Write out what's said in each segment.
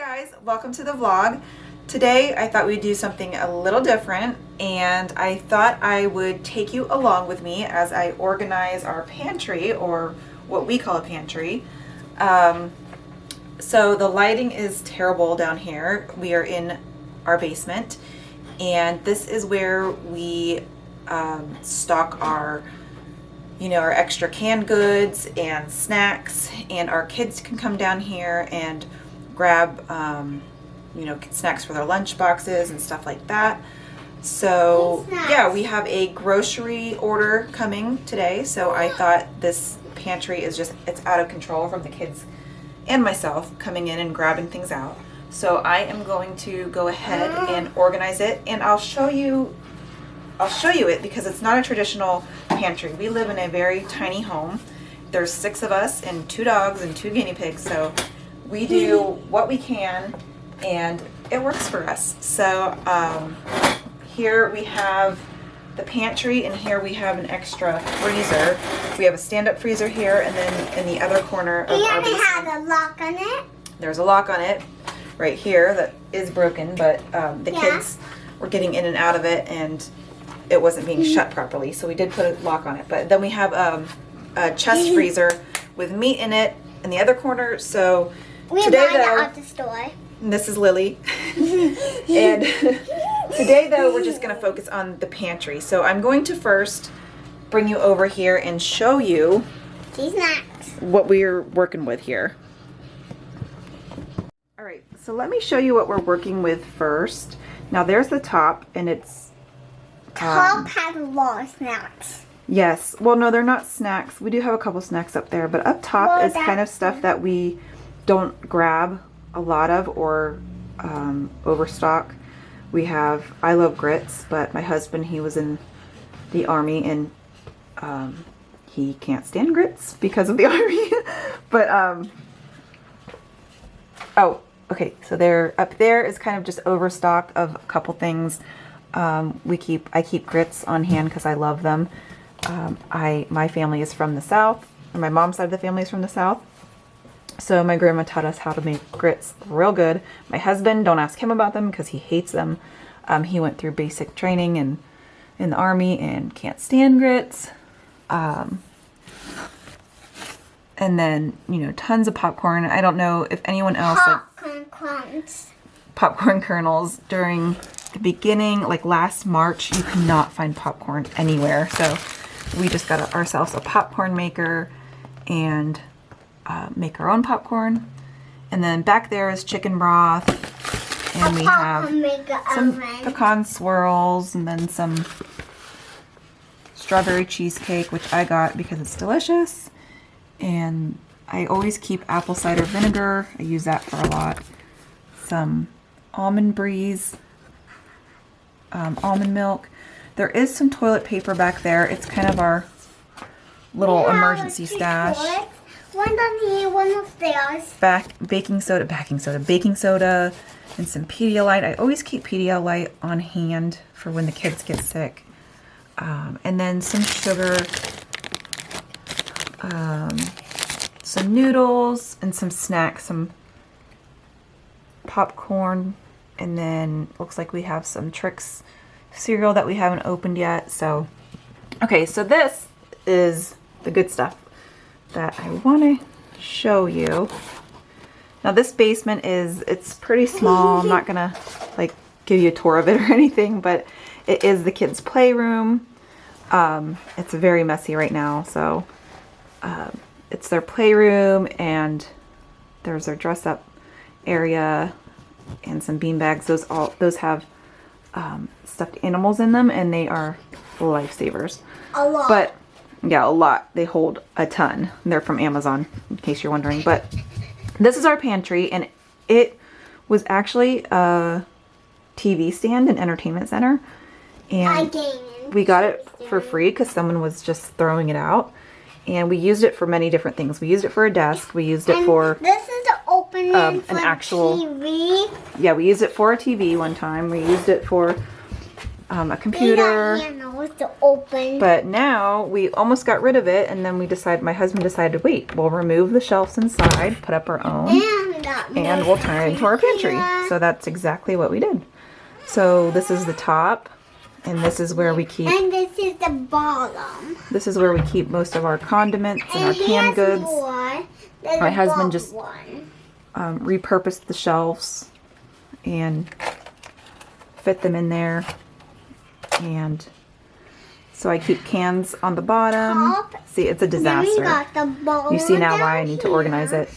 guys, welcome to the vlog. Today I thought we'd do something a little different, and I thought I would take you along with me as I organize our pantry, or what we call a pantry. So the lighting is terrible down here. We are in our basement, and this is where we stock our our extra canned goods and snacks, and our kids can come down here and grab snacks for their lunch boxes and stuff like that. So yeah, we have a grocery order coming today, so I thought this pantry is it's out of control from the kids and myself coming in and grabbing things out. So I am going to go ahead and organize it, and I'll show you it because it's not a traditional pantry. We live in a very tiny home. There's 6 of us and 2 dogs and 2 guinea pigs, so we do what we can and it works for us. So here we have the pantry, and here we have an extra freezer. We have a stand-up freezer here, and then in the other corner of our basement, it has a lock on it. There's a lock on it right here that is broken, but the kids were getting in and out of it and it wasn't being shut properly, so we did put a lock on it. But then we have a chest freezer with meat in it in the other corner. So today, though, at the store. This is Lily. And today, though, we're just going to focus on the pantry. So I'm going to first bring you over here and show you what we're working with here. All right, so let me show you what we're working with first. Now there's the top, and it's top has a lot of snacks. Yes. Well, no, they're not snacks. We do have a couple snacks up there, but up top is kind of stuff that we don't grab a lot of or overstock. We have, I love grits, but my husband, he was in the Army, and he can't stand grits because of the Army. But oh, okay, so there, up there is kind of just overstock of a couple things. I keep grits on hand because I love them. My family is from the South, and my mom's side of the family is from the South. So my grandma taught us how to make grits real good. My husband, don't ask him about them because he hates them. He went through basic training in the Army and can't stand grits. And then, tons of popcorn. I don't know if anyone else popcorn kernels during the beginning, like last March, you could not find popcorn anywhere. So we just got ourselves a popcorn maker and make our own popcorn. And then back there is chicken broth, and we have some pecan swirls, and then some strawberry cheesecake, which I got because it's delicious. And I always keep apple cider vinegar. I use that for a lot. Some almond breeze, almond milk. There is some toilet paper back there. It's kind of our little emergency stash. One down here, one upstairs. Baking soda, and some Pedialyte. I always keep Pedialyte on hand for when the kids get sick. And then some sugar, some noodles, and some snacks, some popcorn, and then looks like we have some Trix cereal that we haven't opened yet. So, okay, so this is the good stuff that I want to show you. Now this basement it's pretty small. I'm not gonna give you a tour of it or anything, but it is the kids' playroom. It's very messy right now, so it's their playroom, and there's their dress up area and some bean bags. Those have stuffed animals in them, and they are lifesavers. A lot. But yeah, a lot. They hold a ton. They're from Amazon, in case you're wondering. But this is our pantry, and it was actually a TV stand and entertainment center, and we got it for free because someone was just throwing it out. And we used it for many different things. We used it for a desk. We used it for this is the opening an actual TV. Yeah, we used it for a TV one time. We used it for a computer. But now we almost got rid of it, and then my husband decided, wait, we'll remove the shelves inside, put up our own. And and we'll turn it into our pantry. So that's exactly what we did. So this is the top, and this is where we keep. And this is the bottom. This is where we keep most of our condiments and our canned goods. My husband just repurposed the shelves and fit them in there, and so I keep cans on the bottom. See, it's a disaster. You see now why I need to organize it.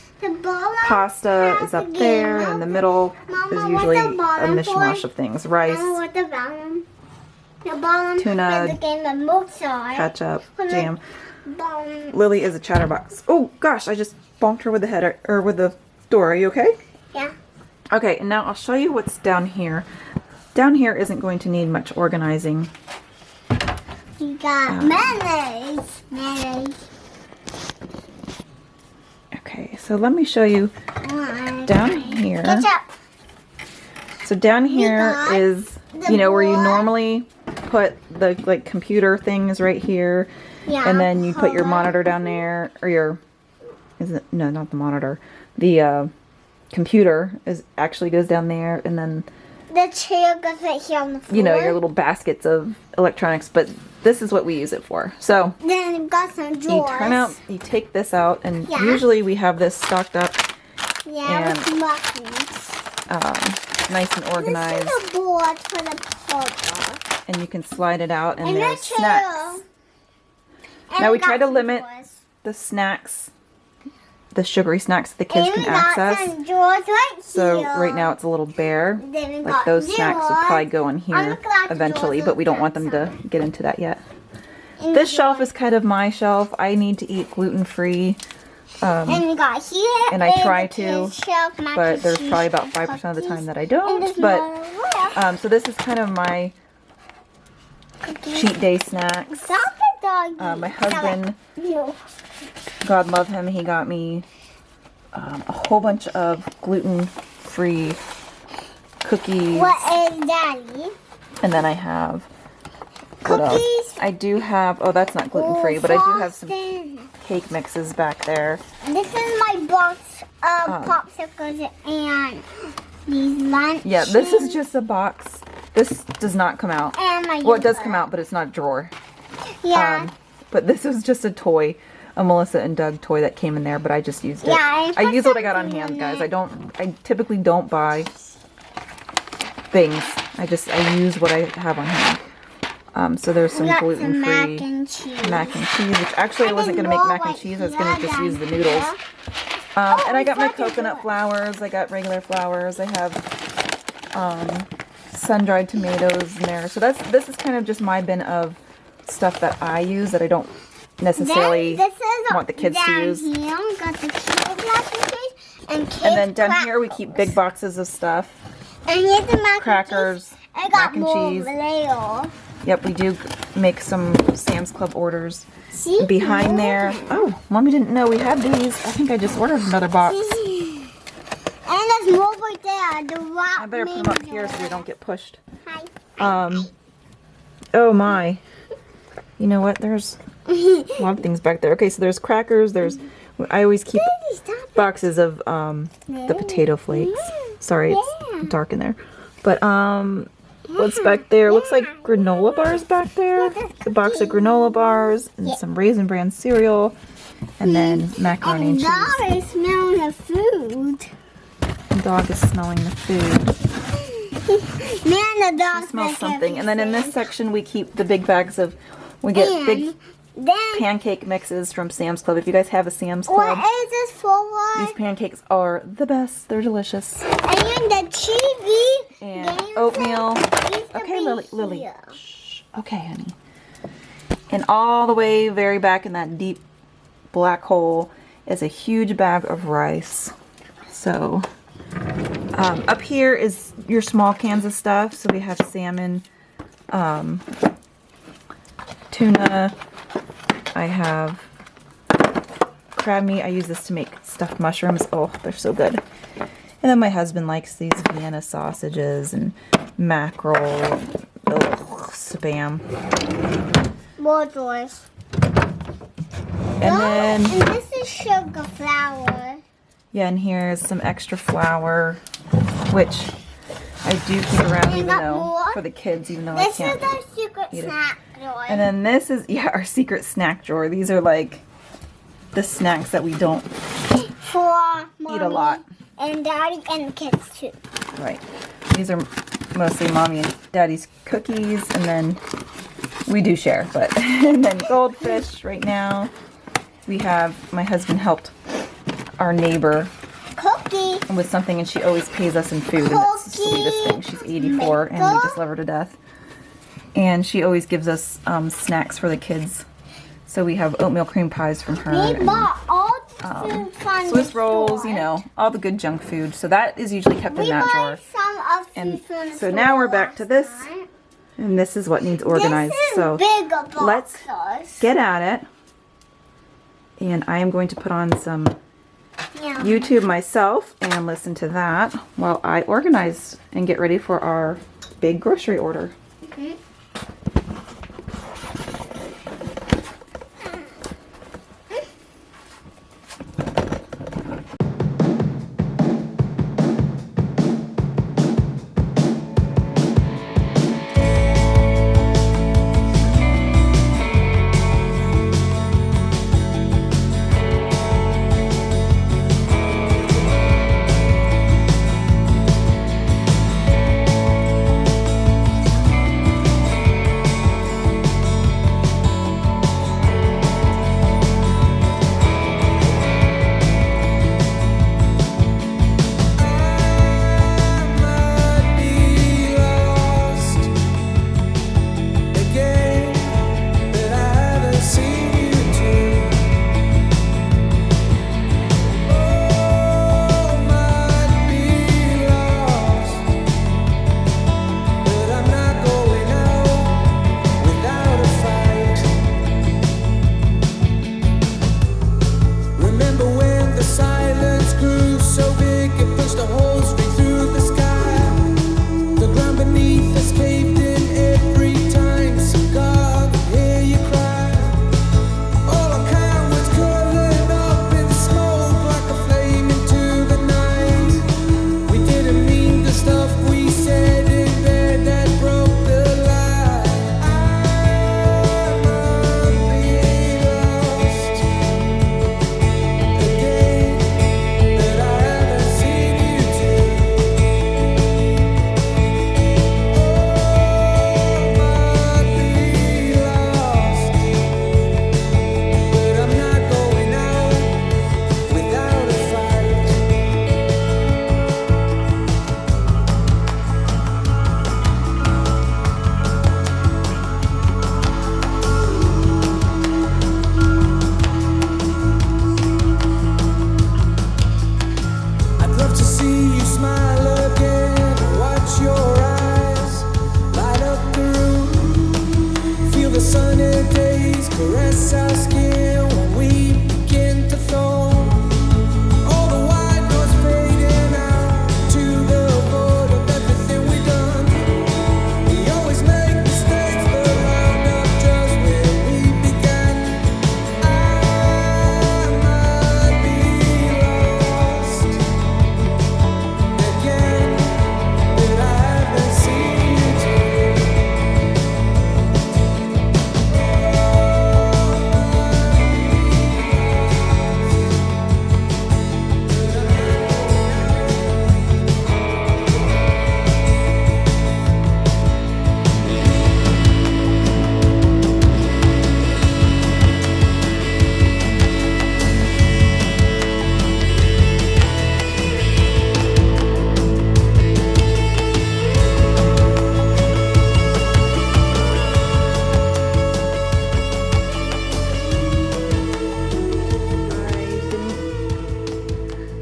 Pasta is up there, and in the middle is usually a mishmash of things. Rice, tuna, ketchup, jam. Lily is a chatterbox. Oh gosh, I just bonked her with the head or with the door. Are you okay? Yeah. Okay, and now I'll show you what's down here. Down here isn't going to need much organizing. You got mayonnaise. Mayonnaise. Okay, so let me show you down here. Ketchup. So down here is, you know, where you normally put the like computer things right here, Yeah. and then you put your monitor down there, or your, is it, no, not the monitor, the computer actually goes down there, and then The chair goes right here on the floor. you know, your little baskets of electronics, but this is what we use it for. So Then you've got some you drawers. you take this out, and Yeah. usually we have this stocked up Yeah, and, with muffins. nice and organized, This is a board for the purple. and you can slide it out, and And there's the chair. snacks. And Now we got try to some limit drawers. the snacks, the sugary snacks that the kids And can we got access. some drawers right So here. right now it's a little bare. Then we Like got those snacks would drawers. probably go in here look at the eventually, drawers but we don't on want them that to get into that yet. And This the shelf drawers. is kind of my shelf. I need to eat gluten-free, And we got here. and I is try the to, kids' shelf, mac but and there's cheese, probably about 5% of the time that I And don't. there's But more. so this is kind of my Cookies. cheat day snacks. Stop it, doggy. My husband, No. God love him, he got me a whole bunch of gluten-free cookies. What is daddy? And then I have, what else? Cookies. I do have, oh, that's not gluten-free, but I do have some Frosting. cake mixes back there. This is my box of popsicles and these lunches. Yeah, this is just a box. This does not come out. And my Well, it does yogurt. come out, but it's not a drawer. Yeah. But this was just a toy, a Melissa and Doug toy that came in there, but I just used it. Yeah, I use what I got on something hand, in guys. it. I typically don't buy things. I use what I have on hand. So there's some We got some gluten-free mac and cheese. mac and cheese, which actually I wasn't going to make mac and cheese. I was going to just use the noodles. And I got my coconut flowers. I got regular flowers. I have sun-dried tomatoes in there. So this is kind of just my bin of stuff that I use that I don't necessarily Then this is want the kids to down use. Here, we got the kids mac and cheese and kids And then down crack- here we keep big boxes of stuff. And here's the mac Crackers, and cheese. I got mac and more cheese. later. Yep, we do make some Sam's Club orders. See? Behind there, oh, Mommy didn't know we had these. I think I just ordered another box. And there's more right there. The rock I better put them up here so they don't get pushed. Hi. Oh my. You know what? There's a lot of things back there. Okay, so there's crackers. I always keep boxes of the potato flakes. Sorry, it's dark in there. But what's back there? Looks like granola bars back there. The box of granola bars and some Raisin Bran cereal, and then macaroni and cheese. Dog is smelling the food. The dog is smelling the food. Man, the dog Smells something. And then in this section we keep the big bags of. We get big Then, pancake mixes from Sam's Club. If you guys have a Sam's what Club, is this for? these pancakes are the best. They're delicious. And then the cheesy. And games oatmeal. that used to Okay, be Lily. here. Shh. Okay, honey. And all the way very back in that deep black hole is a huge bag of rice. So up here is your small cans of stuff. So we have salmon, tuna. I have crab meat. I use this to make stuffed mushrooms. Oh, they're so good. And then my husband likes these Vienna sausages and mackerel. Ugh, spam. More drawers. And then, And this is sugar flour. Yeah, and here's some extra flour, which I do keep around You even got though more? for the kids, even though This I can't is our secret eat it. snack drawer. And then this is, yeah, our secret snack drawer. These are like the snacks that we don't For eat a lot. and daddy and the kids too. Right. These are mostly mommy and daddy's cookies, and then we do share, but and then goldfish right now. We have, my husband helped our neighbor Cookie. with something, and she always pays us in food, and it's the sweetest thing. She's 84 and we just love her to death. And she always gives us snacks for the kids. So we have oatmeal cream pies from her. We and, bought all the food from Swiss the rolls, store. you know, all the good junk food. So that is usually kept in We that bought drawer. some of And food from the so store now we're back to this, last night. and this is what needs organized. This is So bigger boxes. let's get at it. And I am going to put on some Yeah. YouTube myself and listen to that while I organize and get ready for our big grocery order. Mhm.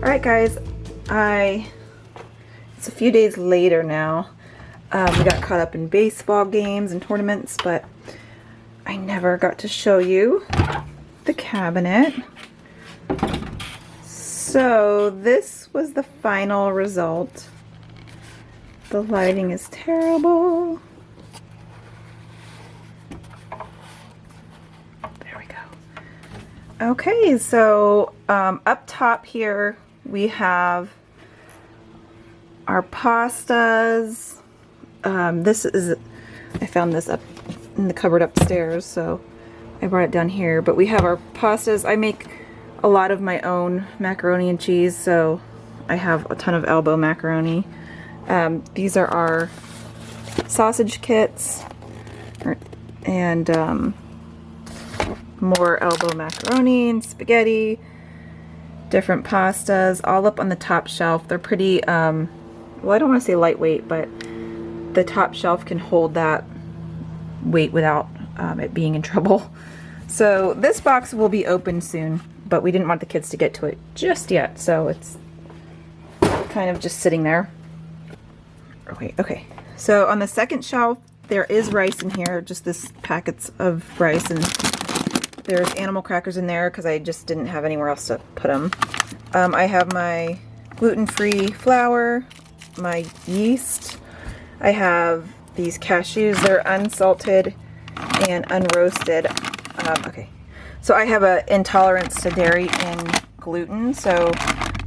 Alright guys, it's a few days later now. We got caught up in baseball games and tournaments, but I never got to show you the cabinet. So this was the final result. The lighting is terrible. There we go. Okay, so up top here we have our pastas. This is, I found this up in the cupboard upstairs, so I brought it down here. But we have our pastas. I make a lot of my own macaroni and cheese, so I have a ton of elbow macaroni. These are our sausage kits, and more elbow macaroni and spaghetti, different pastas, all up on the top shelf. They're pretty, well, I don't want to say lightweight, but the top shelf can hold that weight without it being in trouble. So this box will be open soon, but we didn't want the kids to get to it just yet, so it's kind of just sitting there. Okay. So on the second shelf, there is rice in here, just this packets of rice, and there's animal crackers in there because I just didn't have anywhere else to put them. I have my gluten-free flour, my yeast. I have these cashews. They're unsalted and unroasted. Okay, so I have an intolerance to dairy and gluten, so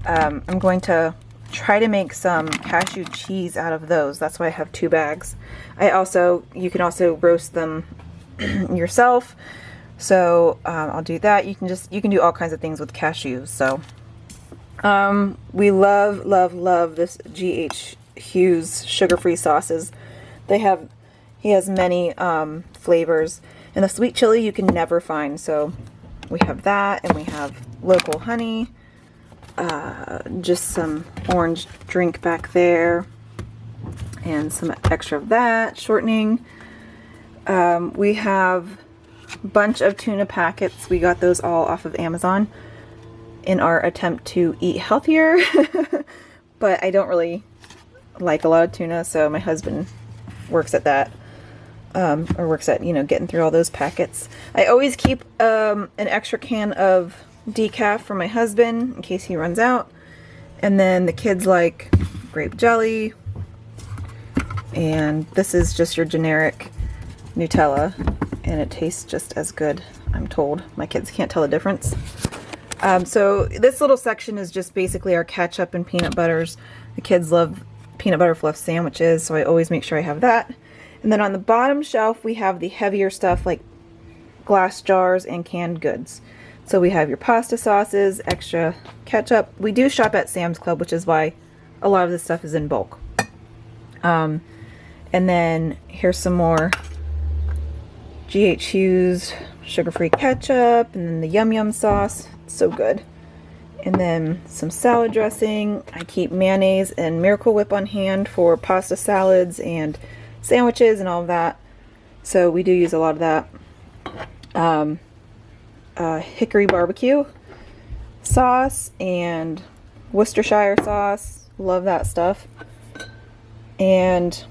I'm going to try to make some cashew cheese out of those. That's why I have 2 bags. You can also roast them yourself. So I'll do that. You can do all kinds of things with cashews. So we love this G.H. Hughes sugar-free sauces. He has many flavors, and the sweet chili you can never find. So we have that, and we have local honey, just some orange drink back there, and some extra of that shortening. We have bunch of tuna packets. We got those all off of Amazon in our attempt to eat healthier. But I don't really like a lot of tuna, so my husband works at that, or works at, getting through all those packets. I always keep an extra can of decaf for my husband in case he runs out. And then the kids like grape jelly, and this is just your generic Nutella, and it tastes just as good, I'm told. My kids can't tell the difference. So this little section is just basically our ketchup and peanut butters. The kids love peanut butter fluff sandwiches, so I always make sure I have that. And then on the bottom shelf we have the heavier stuff like glass jars and canned goods. So we have your pasta sauces, extra ketchup. We do shop at Sam's Club, which is why a lot of this stuff is in bulk. And then here's some more G.H. Hughes sugar-free ketchup, and then the Yum Yum sauce. It's so good. And then some salad dressing. I keep mayonnaise and Miracle Whip on hand for pasta salads and sandwiches and all of that. So we do use a lot of that. Hickory barbecue sauce and Worcestershire sauce. Love that stuff. And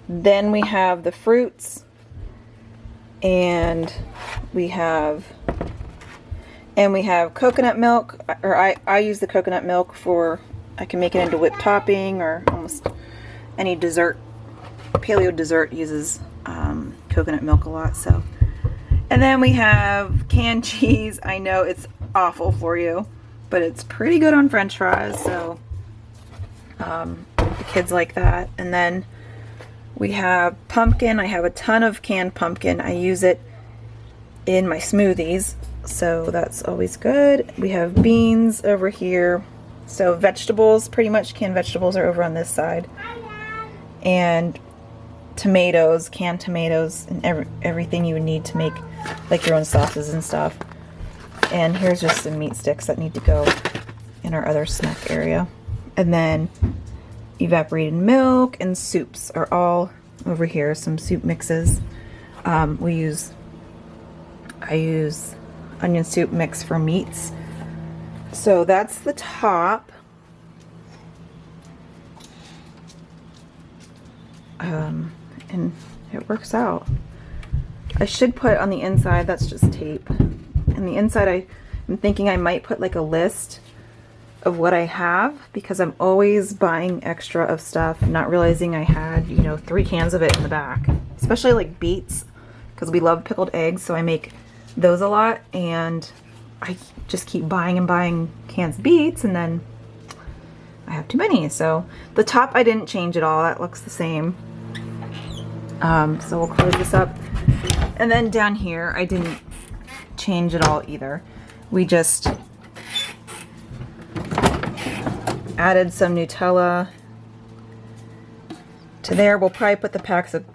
then we have the fruits, and we have coconut milk, or I use the coconut milk for, I can make it into whipped topping or almost any dessert. Paleo dessert uses coconut milk a lot. So, and then we have canned cheese. I know it's awful for you, but it's pretty good on French fries, so the kids like that. And then we have pumpkin. I have a ton of canned pumpkin. I use it in my smoothies, so that's always good. We have beans over here. So vegetables, pretty much canned vegetables are over on this side. And tomatoes, canned tomatoes, and everything you would need to make like your own sauces and stuff. And here's just some meat sticks that need to go in our other snack area. And then evaporated milk and soups are all over here. Some soup mixes. I use onion soup mix for meats. So that's the top. And it works out. I should put on the inside, that's just tape. And the inside I'm thinking I might put like a list of what I have, because I'm always buying extra of stuff, not realizing I had, 3 cans of it in the back. Especially like beets, because we love pickled eggs, so I make those a lot, and I just keep buying and buying cans of beets, and then I have too many. So the top I didn't change at all. That looks the same. So we'll close this up. And then down here, I didn't change at all either. We just added some Nutella to there. We'll probably put the packs of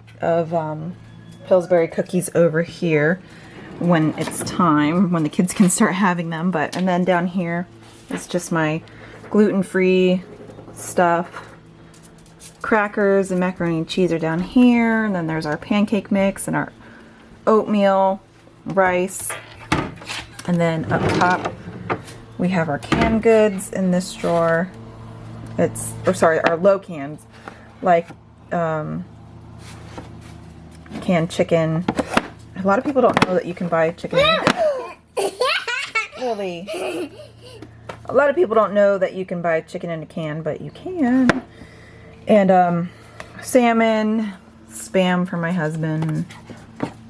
Pillsbury cookies over here when it's time, when the kids can start having them. And then down here is just my gluten-free stuff. Crackers and macaroni and cheese are down here, and then there's our pancake mix and our oatmeal, rice, and then up top we have our canned goods in this drawer. Our low cans, like canned chicken. A lot of people don't know that you can buy chicken. Really? A lot of people don't know that you can buy chicken in a can, but you can. And salmon, Spam for my husband,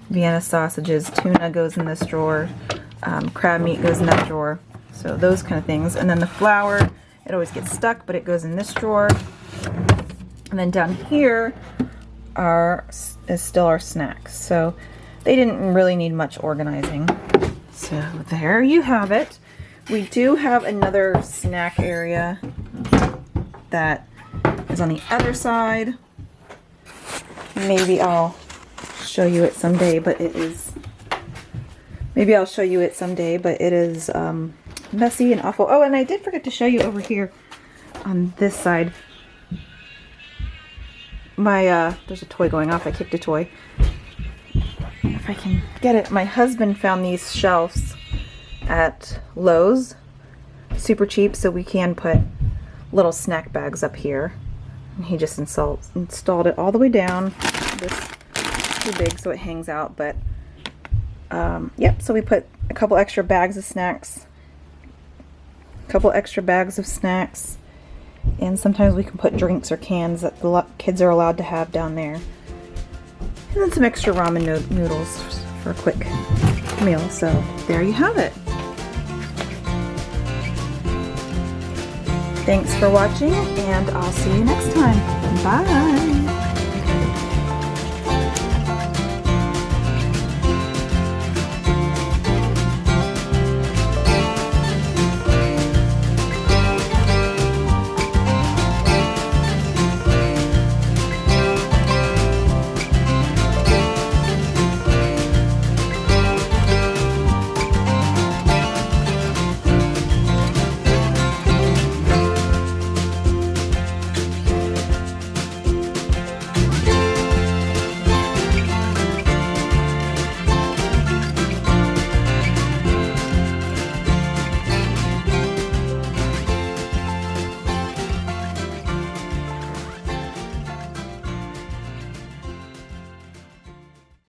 Vienna sausages, tuna goes in this drawer, crab meat goes in that drawer. So those kind of things. And then the flour, it always gets stuck, but it goes in this drawer. And then down here is still our snacks. So they didn't really need much organizing. So there you have it. We do have another snack area that is on the other side. Maybe I'll show you it someday, but it is messy and awful. Oh, and I did forget to show you over here on this side. There's a toy going off. I kicked a toy. If I can get it. My husband found these shelves at Lowe's. Super cheap, so we can put little snack bags up here. And he just installed it all the way down. This is too big, so it hangs out, but yep, so we put a couple extra bags of snacks. And sometimes we can put drinks or cans that the kids are allowed to have down there. And then some extra ramen noodles for a quick meal. So there you have it. Thanks for watching, and I'll see you next time. Bye!